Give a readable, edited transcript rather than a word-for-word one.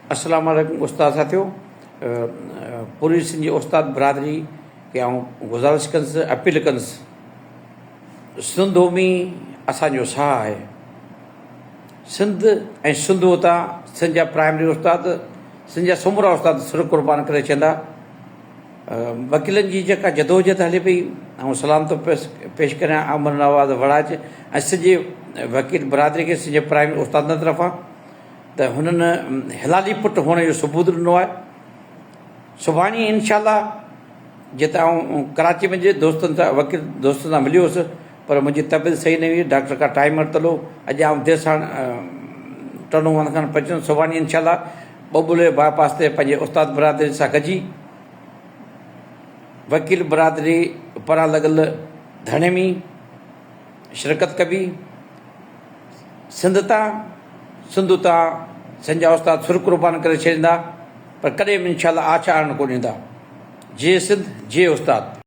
अस्सलाम वालेकुम उस्ताद साथियों। पूरी सिंधी उस्ताद बरादरी के गुज़ारिश कंस अपील कंस सिंधो में असांजो साह है। सिंध ऐं सिंधुता सिंध जा प्राइमरी उस्ताद सिंध जा समूरा उस्ताद सिर कुर्बान करे चवंदा। वकीलनि जी जेका जदोजहद हले पई ऐं सलाम थो पेश करियां अमर नवाज़ वड़ाज ऐं सॼे वकील बरादरी खे सॼे प्राइमरी उस्तादनि तरफ़ां त हुननि हिलाली पुट हुअण जो सबूत ॾिनो आहे। सुभाणे इनशाला जिते कराची में दोस्तनि सां वकील दोस्तनि सां मिलियो हुउसि, पर मुंहिंजी तबियत सही न हुई, डॉक्टर खां टाइम वरितलो। अॼु देरि सां टर्न वन खां पहुचुमि। सुभाणे इनशाला बबुले बाईपास ते पंहिंजे उस्ताद बरादरी सां गॾिजी वकील बरादरी पारां लॻल धरणे में शिरकत कबी। सिंध तां सिंध जा उस्ताद सुर कुर्बान करे छॾींदा, पर कॾहिं बि इनशाला आछा न कोन ॾींदा। जे सिंध जे उस्ताद।